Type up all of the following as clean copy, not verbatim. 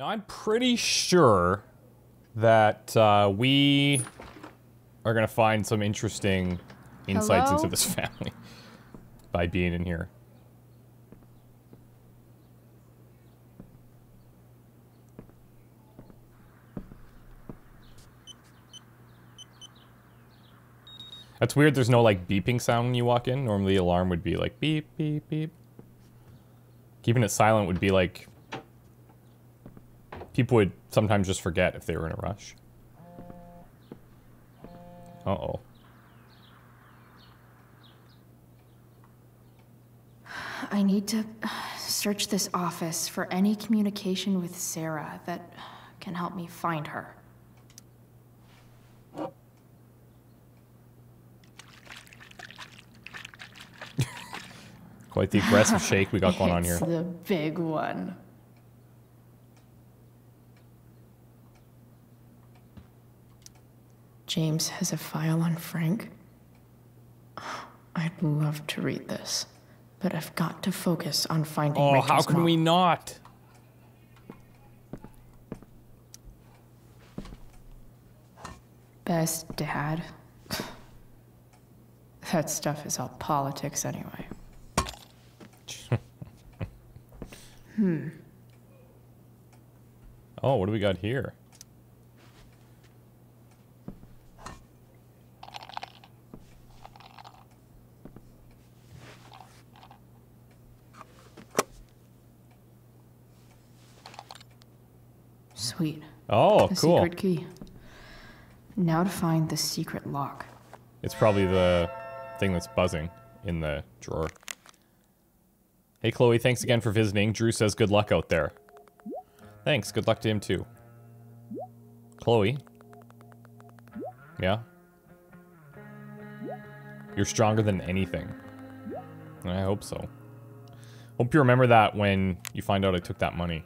Now, I'm pretty sure that we are going to find some interesting insights into this family by being in here. That's weird, there's no, like, beeping sound when you walk in. Normally, the alarm would be like, beep, beep, beep. Keeping it silent would be like... People would sometimes just forget if they were in a rush. Uh-oh. I need to search this office for any communication with Sarah that can help me find her. Quite the aggressive shake we got going on here. It's the big one. James has a file on Frank. I'd love to read this, but I've got to focus on finding Rachel's how can mom. we not? Best dad. That stuff is all politics anyway. Oh, what do we got here? Sweet. Oh, the cool. Secret key. Now to find the secret lock. It's probably the thing that's buzzing in the drawer. Hey, Chloe, thanks again for visiting. Drew says good luck out there. Thanks, good luck to him too. Chloe? Yeah? You're stronger than anything. I hope so. Hope you remember that when you find out I took that money.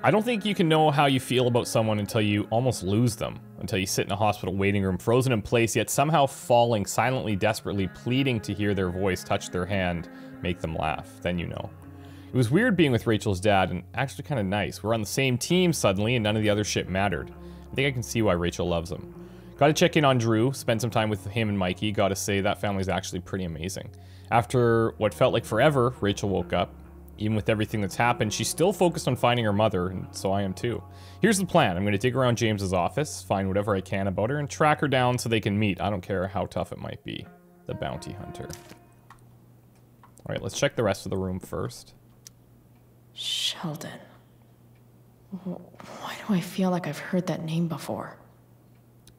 I don't think you can know how you feel about someone until you almost lose them. Until you sit in a hospital waiting room, frozen in place, yet somehow falling, silently, desperately, pleading to hear their voice, touch their hand, make them laugh. Then you know. It was weird being with Rachel's dad, and actually kind of nice. We're on the same team suddenly, and none of the other shit mattered. I think I can see why Rachel loves him. Gotta check in on Drew, spend some time with him and Mikey. Gotta say, that family's actually pretty amazing. After what felt like forever, Rachel woke up. Even with everything that's happened, she's still focused on finding her mother, and so I am too. Here's the plan. I'm gonna dig around James's office, find whatever I can about her, and track her down so they can meet. I don't care how tough it might be. The bounty hunter. Alright, let's check the rest of the room first. Sheldon. Why do I feel like I've heard that name before?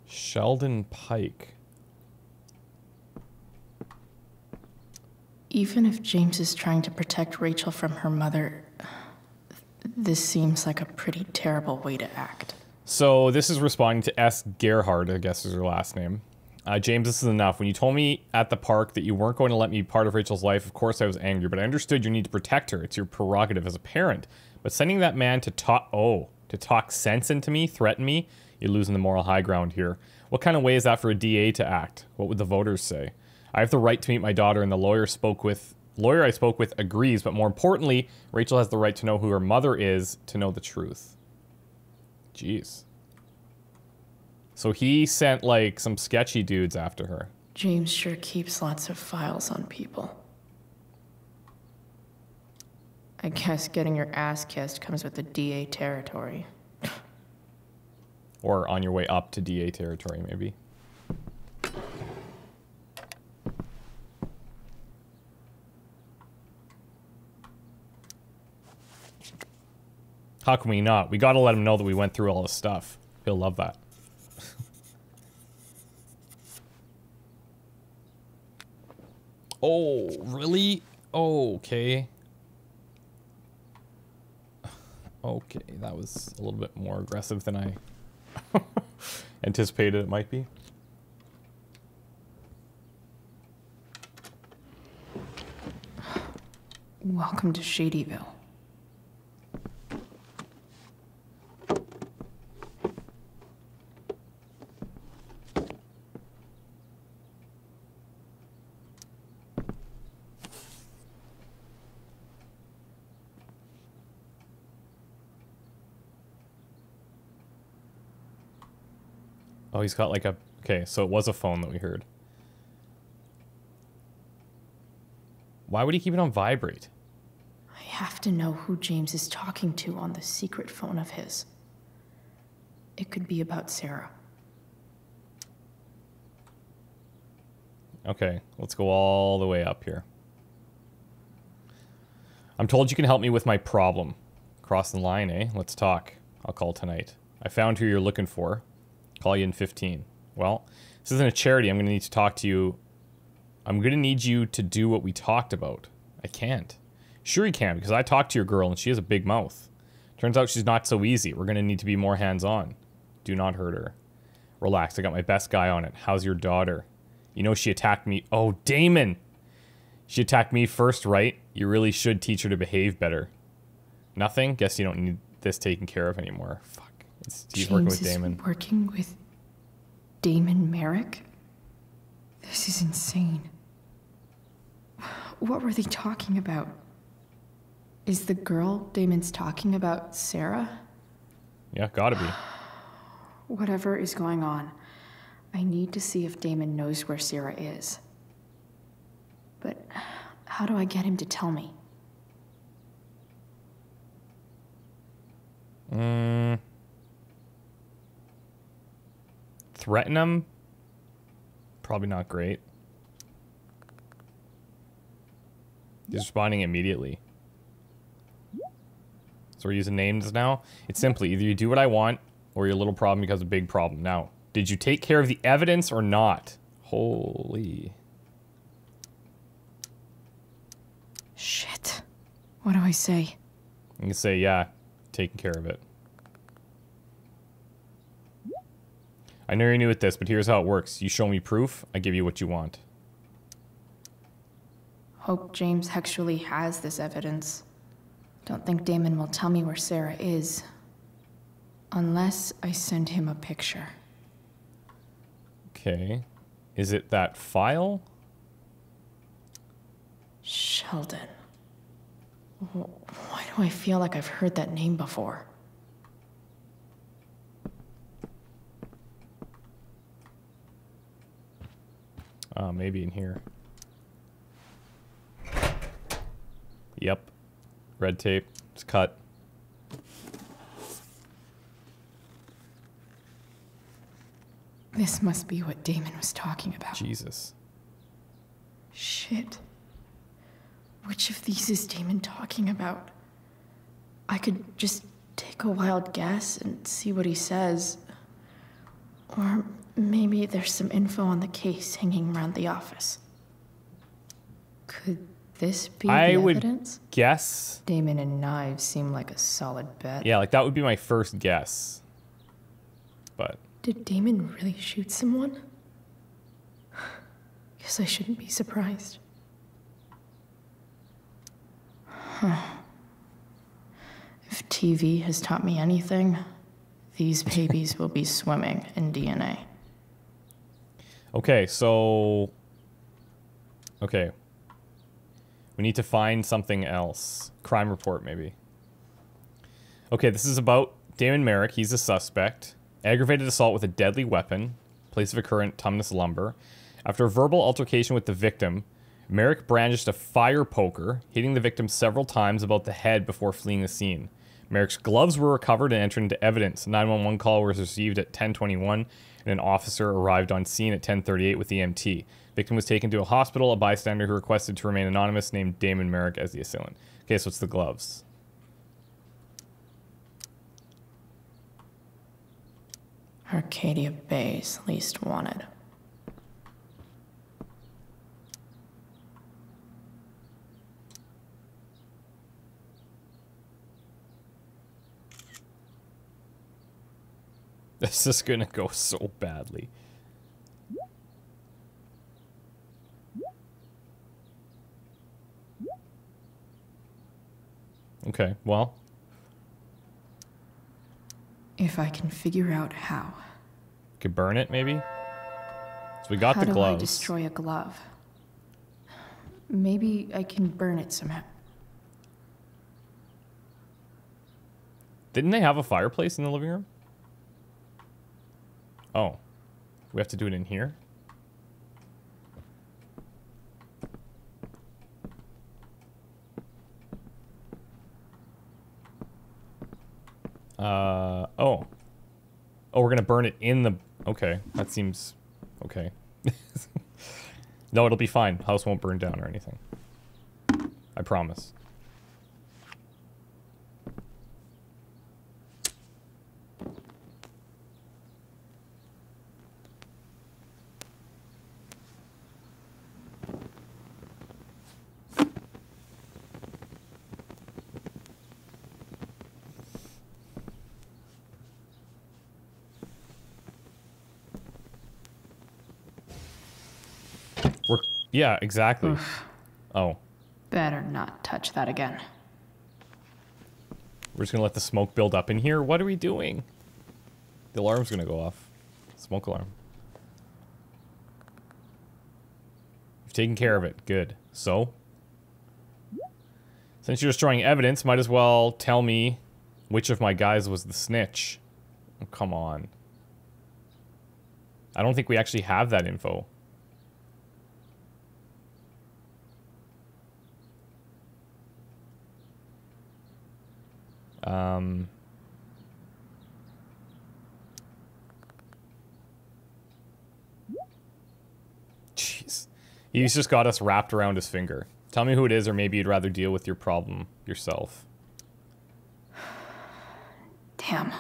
Sheldon Pike. Even if James is trying to protect Rachel from her mother, this seems like a pretty terrible way to act. So this is responding to S. Gerhard, I guess is her last name. James, this is enough. When you told me at the park that you weren't going to let me be part of Rachel's life, of course I was angry, but I understood your need to protect her. It's your prerogative as a parent. But sending that man to talk sense into me, threaten me, you're losing the moral high ground here. What kind of way is that for a DA to act? What would the voters say? I have the right to meet my daughter, and the lawyer I spoke with agrees, but more importantly, Rachel has the right to know who her mother is, to know the truth. Jeez. So he sent, like, some sketchy dudes after her. James sure keeps lots of files on people. I guess getting your ass kissed comes with the DA territory. Or on your way up to DA territory, maybe. How can we not? We gotta let him know that we went through all this stuff. He'll love that. Oh, really? Oh, okay. Okay, that was a little bit more aggressive than I anticipated it might be. Welcome to Shadyville. Oh, he's got like a... Okay, so it was a phone that we heard. Why would he keep it on vibrate? I have to know who James is talking to on the secret phone of his. It could be about Sarah. Okay, let's go all the way up here. I'm told you can help me with my problem. Cross the line, eh? Let's talk. I'll call tonight. I found who you're looking for. Call you in 15. Well, this isn't a charity. I'm going to need to talk to you. I'm going to need you to do what we talked about. I can't. Sure you can, because I talked to your girl and she has a big mouth. Turns out she's not so easy. We're going to need to be more hands-on. Do not hurt her. Relax, I got my best guy on it. How's your daughter? You know she attacked me. Oh, Damon! She attacked me first, right? You really should teach her to behave better. Nothing? Guess you don't need this taken care of anymore. Fuck. He's working with Damon. James is working with Damon Merrick? This is insane. What were they talking about? Is the girl Damon's talking about Sarah? Yeah, gotta be. Whatever is going on, I need to see if Damon knows where Sarah is. But how do I get him to tell me? Threaten him? Probably not great. He's responding immediately. So we're using names now? It's simply, either you do what I want, or your little problem becomes a big problem. Now, did you take care of the evidence or not? Holy... Shit. What do I say? You can say, yeah, taking care of it. I know you're new at this, but here's how it works. You show me proof, I give you what you want. Hope James actually has this evidence. Don't think Damon will tell me where Sarah is. Unless I send him a picture. Okay. Is it that file? Sheldon. Why do I feel like I've heard that name before? Maybe in here. Yep. Red tape. It's cut. This must be what Damon was talking about. Jesus. Shit. Which of these is Damon talking about? I could just take a wild guess and see what he says. Or maybe there's some info on the case hanging around the office. Could this be the evidence? Guess. Damon and knives seem like a solid bet. Yeah, like that would be my first guess. But... Did Damon really shoot someone? Guess I shouldn't be surprised. If TV has taught me anything, these babies will be swimming in DNA. Okay, so... Okay. We need to find something else. Crime report, maybe. Okay, this is about Damon Merrick. He's a suspect. Aggravated assault with a deadly weapon. Place of occurrence, Tumnus Lumber. After a verbal altercation with the victim, Merrick brandished a fire poker, hitting the victim several times about the head before fleeing the scene. Merrick's gloves were recovered and entered into evidence. A 911 call was received at 10:21, and an officer arrived on scene at 10:38 with EMT. Victim was taken to a hospital. A bystander who requested to remain anonymous named Damon Merrick as the assailant. Okay, so it's the gloves. Arcadia Bay's least wanted. This is gonna go so badly. Okay, well. If I can figure out how. Could burn it, maybe? So we got the gloves. How do I destroy a glove? Maybe I can burn it somehow. Didn't they have a fireplace in the living room? Oh. We have to do it in here? Oh. Oh, we're gonna burn it in the... Okay, that seems... Okay. No, it'll be fine. House won't burn down or anything. I promise. Yeah, exactly. Oof. Oh. Better not touch that again. We're just gonna let the smoke build up in here? What are we doing? The alarm's gonna go off. Smoke alarm. You've taken care of it. Good. So? Since you're destroying evidence, might as well tell me which of my guys was the snitch. Oh, come on. I don't think we actually have that info. Jeez. He's just got us wrapped around his finger. Tell me who it is, or maybe you'd rather deal with your problem yourself. Damn.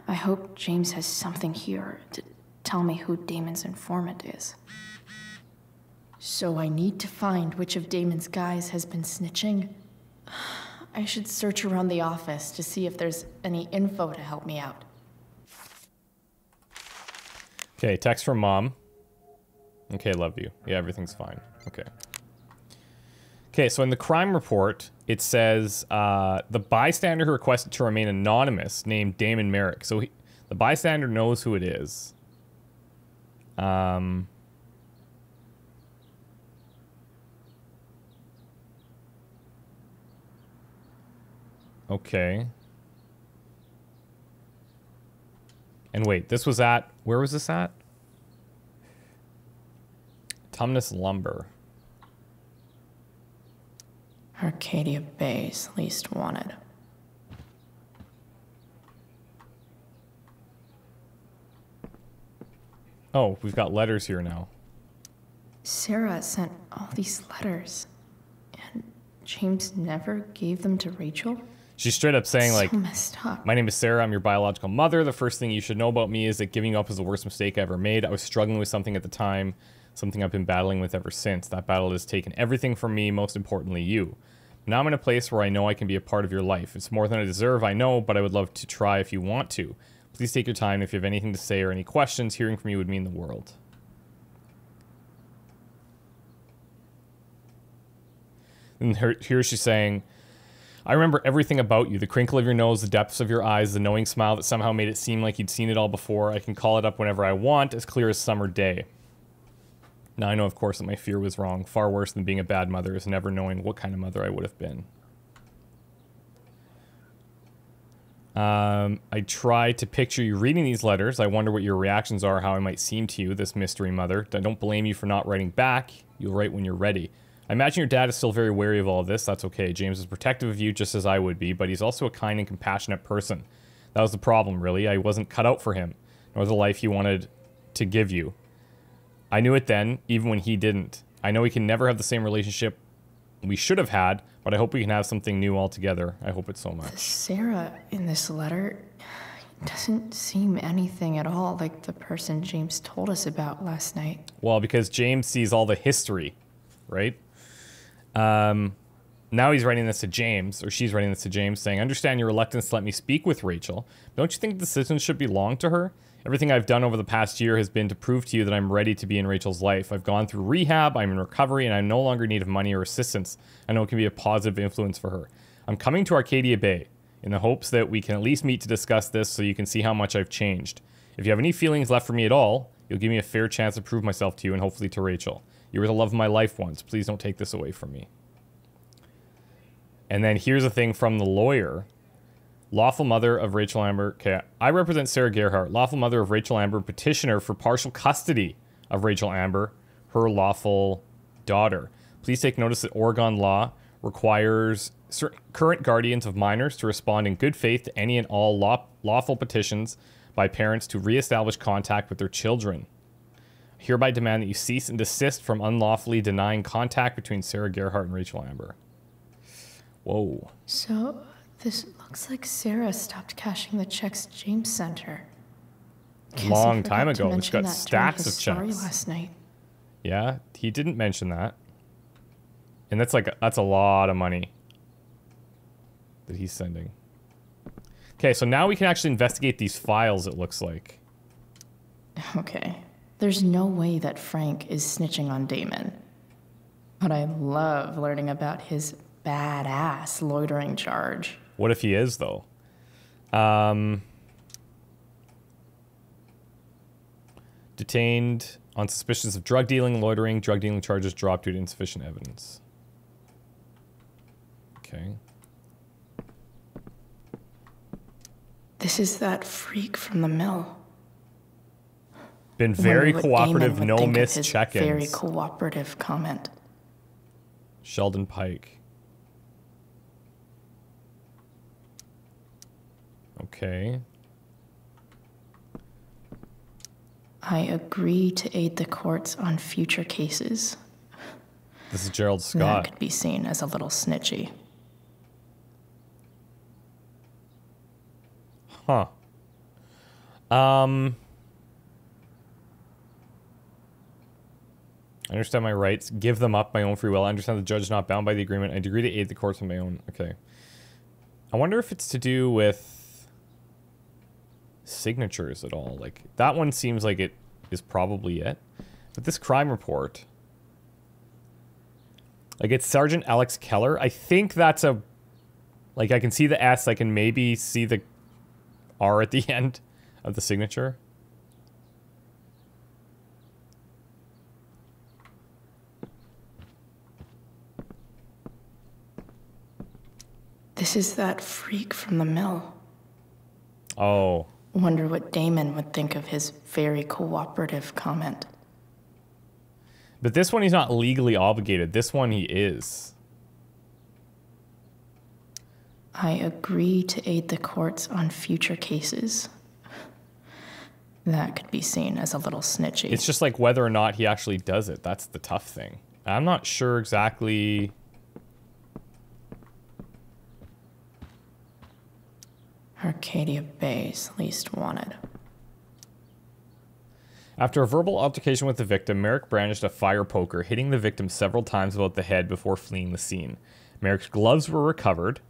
I hope James has something here to tell me who Damon's informant is. So I need to find which of Damon's guys has been snitching? I should search around the office to see if there's any info to help me out. Okay, text from mom. Okay, love you. Yeah, everything's fine. Okay. Okay, so in the crime report, it says the bystander who requested to remain anonymous named Damon Merrick. So the bystander knows who it is. Okay. And wait, this was at... Where was this at? Tumnus Lumber. Arcadia Bay's least wanted. Oh, we've got letters here now. Sarah sent all these letters, and James never gave them to Rachel? She's straight up saying, like, so messed up. My name is Sarah, I'm your biological mother. The first thing you should know about me is that giving you up was the worst mistake I ever made. I was struggling with something at the time, something I've been battling with ever since. That battle has taken everything from me, most importantly you. Now I'm in a place where I know I can be a part of your life. It's more than I deserve, I know, but I would love to try if you want to. Please take your time. If you have anything to say or any questions, hearing from you would mean the world. And here she's saying, I remember everything about you. The crinkle of your nose, the depths of your eyes, the knowing smile that somehow made it seem like you'd seen it all before. I can call it up whenever I want, as clear as summer day. Now I know, of course, that my fear was wrong. Far worse than being a bad mother is never knowing what kind of mother I would have been. I try to picture you reading these letters. I wonder what your reactions are, how I might seem to you, this mystery mother. I don't blame you for not writing back. You'll write when you're ready. I imagine your dad is still very wary of all of this. That's okay. James is protective of you just as I would be, but he's also a kind and compassionate person. That was the problem, really. I wasn't cut out for him, nor the life he wanted to give you. I knew it then, even when he didn't. I know we can never have the same relationship we should have had, but I hope we can have something new altogether. I hope it so much. Sarah in this letter doesn't seem anything at all like the person James told us about last night. Well, because James sees all the history, right? Now he's writing this to James, or she's writing this to James, saying, understand your reluctance to let me speak with Rachel. Don't you think the decision should belong to her? Everything I've done over the past year has been to prove to you that I'm ready to be in Rachel's life. I've gone through rehab, I'm in recovery, and I'm no longer in need of money or assistance. I know it can be a positive influence for her. I'm coming to Arcadia Bay in the hopes that we can at least meet to discuss this so you can see how much I've changed. If you have any feelings left for me at all, you'll give me a fair chance to prove myself to you and hopefully to Rachel. You were the love of my life once. Please don't take this away from me. And then here's a thing from the lawyer. Lawful mother of Rachel Amber. Okay, I represent Sarah Gerhardt, lawful mother of Rachel Amber, petitioner for partial custody of Rachel Amber, her lawful daughter. Please take notice that Oregon law requires current guardians of minors to respond in good faith to any and all lawful petitions by parents to reestablish contact with their children. I hereby demand that you cease and desist from unlawfully denying contact between Sarah Gerhardt and Rachel Amber. Whoa. So, this looks like Sarah stopped cashing the checks James sent her. Long time ago. It's got stacks of sorry checks. Last night. Yeah, he didn't mention that. And that's a lot of money that he's sending. Okay, so now we can actually investigate these files, it looks like. Okay. There's no way that Frank is snitching on Damon. But I love learning about his badass loitering charge. What if he is, though? Detained on suspicions of drug dealing, loitering. Drug dealing charges dropped due to insufficient evidence. Okay. This is that freak from the mill. Been very cooperative, no missed check-ins. Very cooperative comment. Sheldon Pike. Okay. I agree to aid the courts on future cases. This is Gerald Scott. That could be seen as a little snitchy. Huh. I understand my rights. Give them up my own free will. I understand the judge is not bound by the agreement. I agree to aid the courts on my own. Okay. I wonder if it's to do with signatures at all. Like, that one seems like it is probably it. But this crime report... Like, it's Sergeant Alex Keller. I think that's a... Like, I can see the S. I can maybe see the R at the end of the signature. This is that freak from the mill. Oh. Wonder what Damon would think of his very cooperative comment. But this one he's not legally obligated. This one he is. I agree to aid the courts on future cases. That could be seen as a little snitchy. It's just like whether or not he actually does it. That's the tough thing. I'm not sure exactly... Arcadia Bay's least wanted. After a verbal altercation with the victim, Merrick brandished a fire poker, hitting the victim several times about the head before fleeing the scene. Merrick's gloves were recovered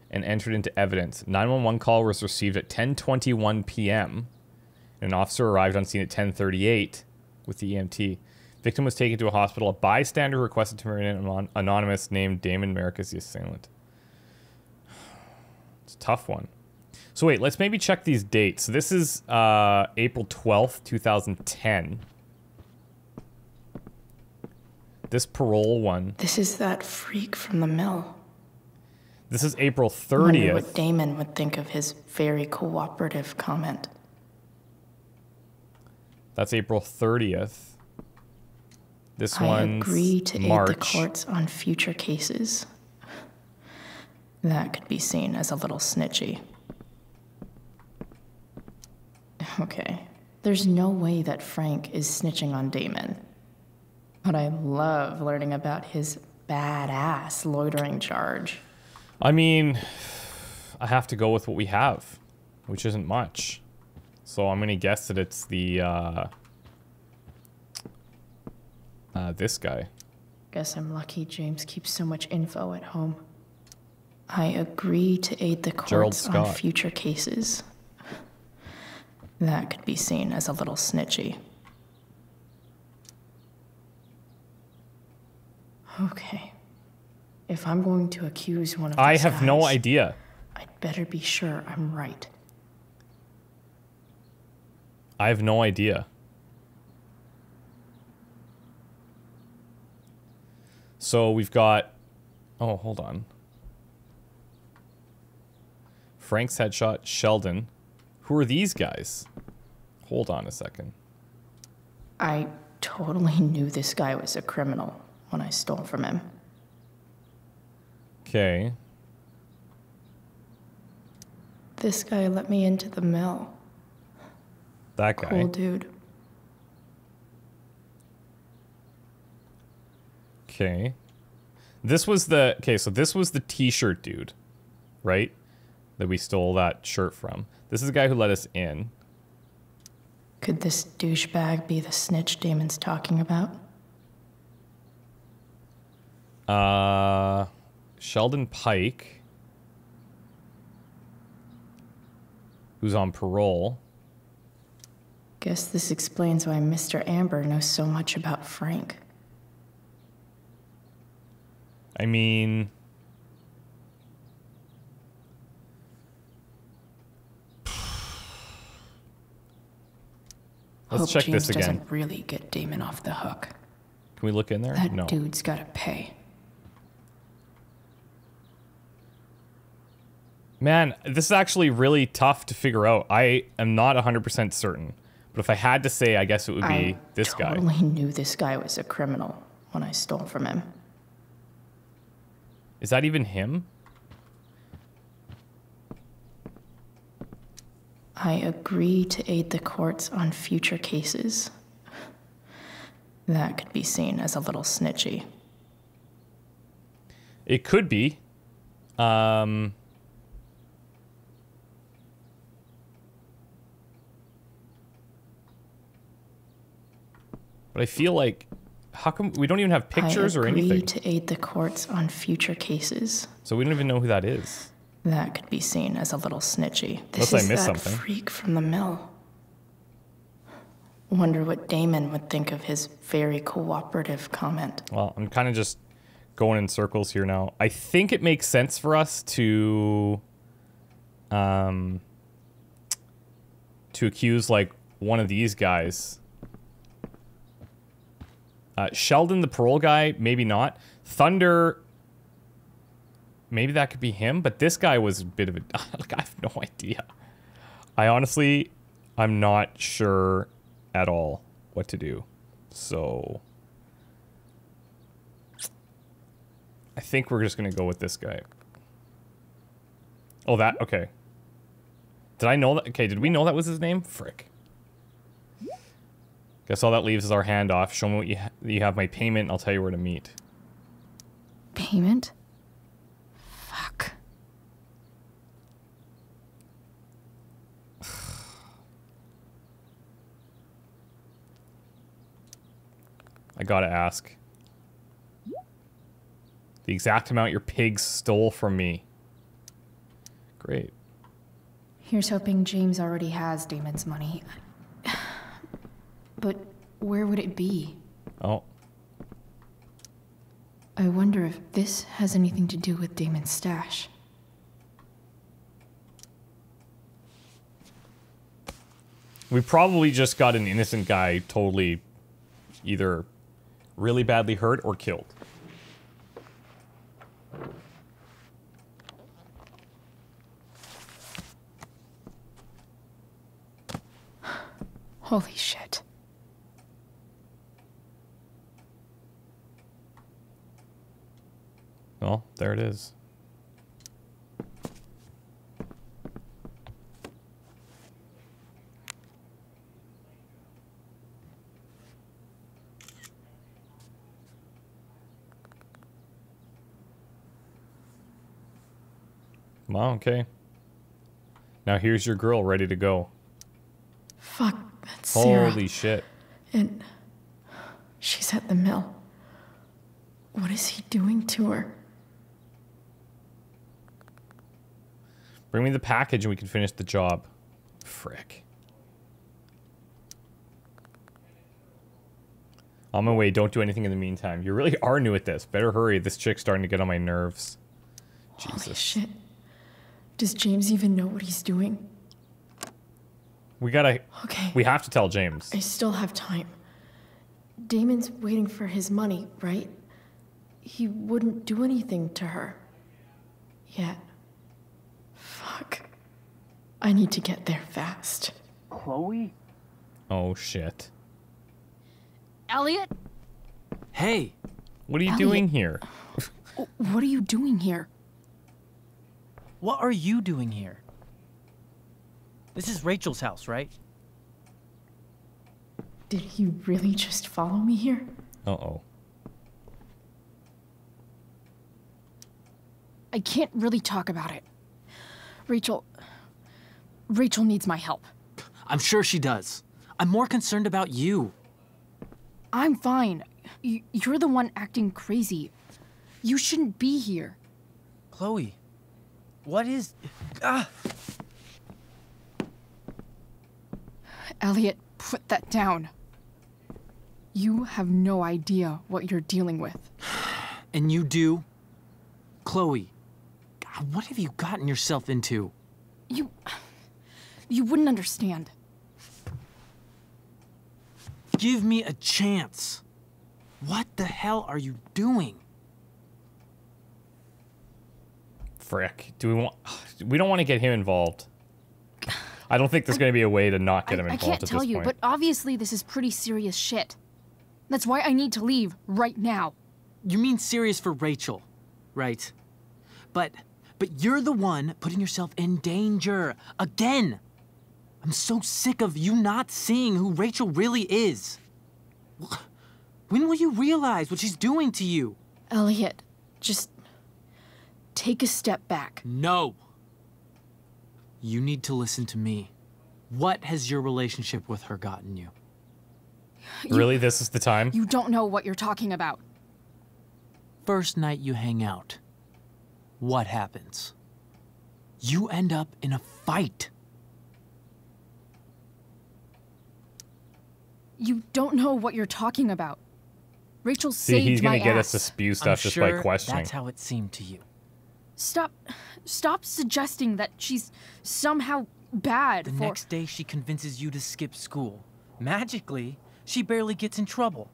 and entered into evidence. 911 call was received at 10:21 p.m. An officer arrived on scene at 10:38 with the EMT. Victim was taken to a hospital. A bystander requested to remain anonymous, named Damon Merrick as the assailant. It's a tough one. So wait, let's maybe check these dates. So this is April 12th, 2010. This parole one. This is that freak from the mill. This is April 30th. Wonder what Damon would think of his very cooperative comment. That's April 30th. This I one's agree to March. aid the courts on future cases. That could be seen as a little snitchy. Okay, there's no way that Frank is snitching on Damon. But I love learning about his badass loitering charge. I mean, I have to go with what we have, which isn't much. So I'm going to guess that it's the, this guy. Guess I'm lucky James keeps so much info at home. I agree to aid the courts on future cases. That could be seen as a little snitchy. Okay. If I'm going to accuse one of these I have guys, no idea. I'd better be sure I'm right. I have no idea. So we've got... Oh, hold on. Frank's headshot. Sheldon. Who are these guys? Hold on a second. I totally knew this guy was a criminal when I stole from him. Okay. This guy let me into the mill. That guy. Cool dude. Okay. This was the... Okay, so this was the t-shirt dude. Right? That we stole that shirt from. This is the guy who let us in. Could this douchebag be the snitch Damon's talking about? Sheldon Pike. Who's on parole. Guess this explains why Mr. Amber knows so much about Frank. I mean... Let's check James this again. Doesn't really get Damon off the hook. Can we look in there? That No. dude's gotta pay. Man, this is actually really tough to figure out. I am not 100% certain. But if I had to say, I guess it would be this guy. I totally knew this guy was a criminal when I stole from him. Is that even him? I agree to aid the courts on future cases. That could be seen as a little snitchy. It could be. But I feel like, how come we don't even have pictures or anything? I agree to aid the courts on future cases. So we don't even know who that is. That could be seen as a little snitchy. Unless I missed something. Freak from the mill. Wonder what Damon would think of his very cooperative comment. Well, I'm kind of just going in circles here now. I think it makes sense for us to accuse like one of these guys. Sheldon, the parole guy, maybe not. Thunder, maybe that could be him, but this guy was a bit of a... Like, I have no idea. I'm not sure at all what to do. So... I think we're just going to go with this guy. Oh, that... Okay. Did I know that? Okay, did we know that was his name? Frick. Guess all that leaves is our handoff. Show me what you have my payment, and I'll tell you where to meet. Payment? Fuck. I gotta ask. The exact amount your pigs stole from me. Great. Here's hoping James already has Damon's money. But where would it be? Oh. I wonder if this has anything to do with Damon's stash. We probably just got an innocent guy totally either really badly hurt or killed. Holy shit. Well, there it is. Well, okay. Now here's your girl ready to go. Fuck, that's Sarah. Holy shit. And she's at the mill. What is he doing to her? Bring me the package and we can finish the job. Frick. On my way, don't do anything in the meantime. You really are new at this. Better hurry, this chick's starting to get on my nerves. Jesus. Holy shit. Does James even know what he's doing? We gotta... Okay. We have to tell James. I still have time. Damon's waiting for his money, right? He wouldn't do anything to her. Yet. Fuck. I need to get there fast. Chloe? Oh, shit. Elliot? Hey, What are you Elliot. doing here? What are you doing here? What are you doing here? This is Rachel's house, right? Did he really just follow me here? Uh-oh. I can't really talk about it. Rachel needs my help. I'm sure she does. I'm more concerned about you. I'm fine. You're the one acting crazy. You shouldn't be here. Chloe, what is... Ah! Elliot, put that down. You have no idea what you're dealing with. And you do? Chloe, God, what have you gotten yourself into? You wouldn't understand. Give me a chance. What the hell are you doing? Frick. We don't want to get him involved. I don't think there's going to be a way to not get him I involved can't at tell this you, point. but obviously this is pretty serious shit. That's why I need to leave right now. You mean serious for Rachel, right? But you're the one putting yourself in danger. Again! I'm so sick of you not seeing who Rachel really is. When will you realize what she's doing to you? Elliot, just take a step back. No. You need to listen to me. What has your relationship with her gotten you? Really? This is the time? You don't know what you're talking about. First night you hang out, what happens? You end up in a fight. You don't know what you're talking about. Rachel See, saved he's my going to get us ass. to spew I'm stuff just sure by questioning. that's how it seemed to you. Stop suggesting that she's somehow bad The for... next day she convinces you to skip school. Magically, she barely gets in trouble.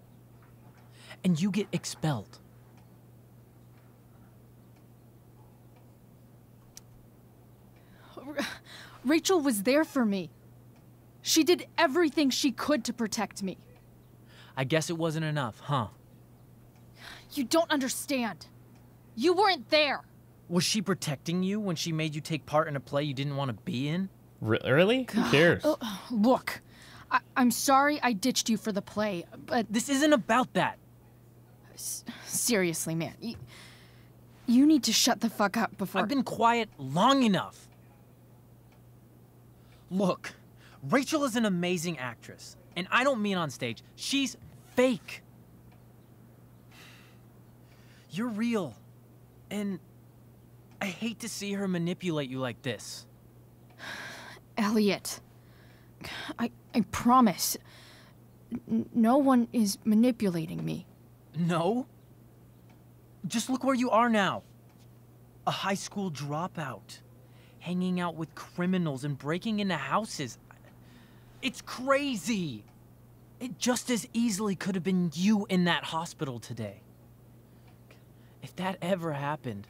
And you get expelled. Rachel was there for me. She did everything she could to protect me. I guess it wasn't enough, huh? You don't understand. You weren't there. Was she protecting you when she made you take part in a play you didn't want to be in? Really? Who cares? Look, I'm sorry I ditched you for the play, but This isn't about that. seriously, man, you need to shut the fuck up before... I've been quiet long enough. Look, Rachel is an amazing actress. And I don't mean on stage. She's fake. You're real. And I hate to see her manipulate you like this. Elliot, I promise, no one is manipulating me. No? Just look where you are now. A high school dropout. Hanging out with criminals and breaking into houses. It's crazy. It just as easily could have been you in that hospital today. If that ever happened...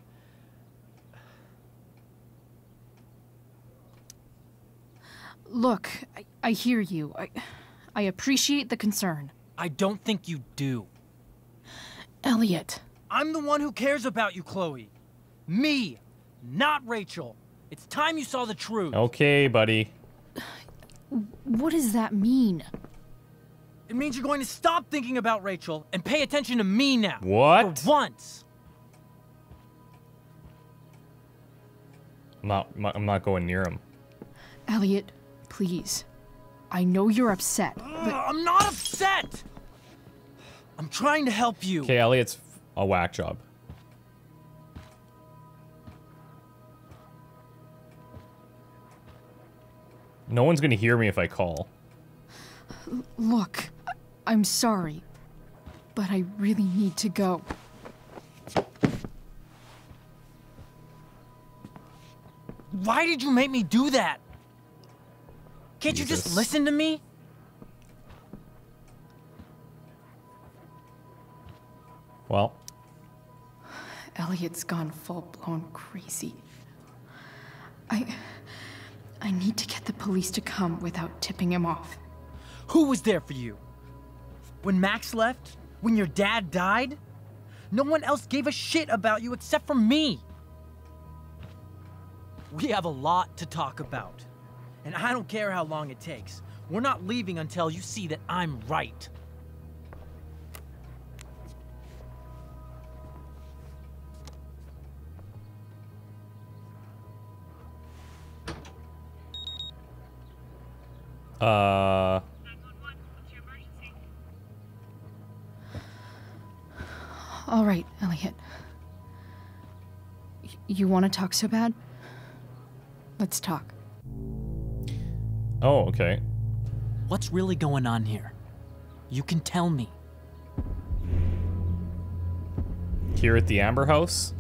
Look, I hear you. I appreciate the concern. I don't think you do. Elliot. I'm the one who cares about you, Chloe. Me, not Rachel. It's time you saw the truth. Okay, buddy. What does that mean? It means you're going to stop thinking about Rachel and pay attention to me now. What? For once. I'm not going near him. Elliot, please. I know you're upset, but... I'm not upset! I'm trying to help you. Okay, Elliot's a whack job. No one's gonna hear me if I call. Look, I'm sorry, but I really need to go. Why did you make me do that? Can't you Jesus. just listen to me? Well, Elliot's gone full-blown crazy. I need to get the police to come without tipping him off. Who was there for you? When Max left? When your dad died? No one else gave a shit about you except for me. We have a lot to talk about. And I don't care how long it takes. We're not leaving until you see that I'm right. All right, Elliot. You want to talk so bad? Let's talk. Oh, okay. What's really going on here? You can tell me. Here at the Amber House?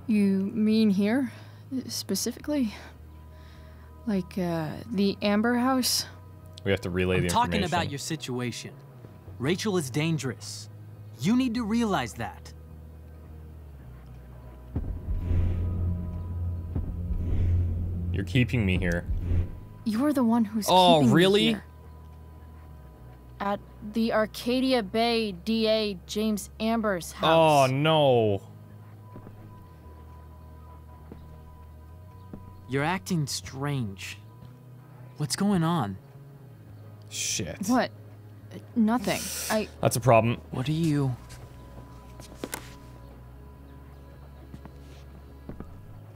You mean here, specifically? Like, the Amber House? We have to relay the I'm information. talking about your situation. Rachel is dangerous. You need to realize that. You're keeping me here. You're the one who's Oh, keeping really? me here. At the Arcadia Bay DA James Amber's Oh, house. no. You're acting strange. What's going on? Shit. What? Nothing. That's a problem. What are you...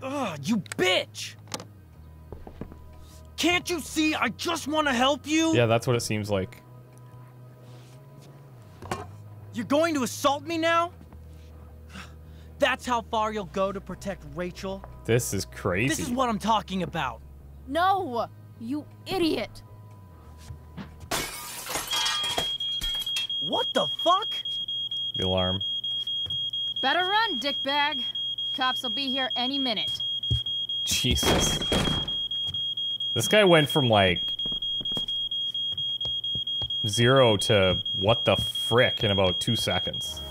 Ugh, you bitch! Can't you see I just want to help you? Yeah, that's what it seems like. You're going to assault me now? That's how far you'll go to protect Rachel? This is crazy. This is what I'm talking about. No! You idiot! What the fuck? The alarm. Better run, dickbag. Cops will be here any minute. Jesus. This guy went from, like, 0 to what the frick in about 2 seconds.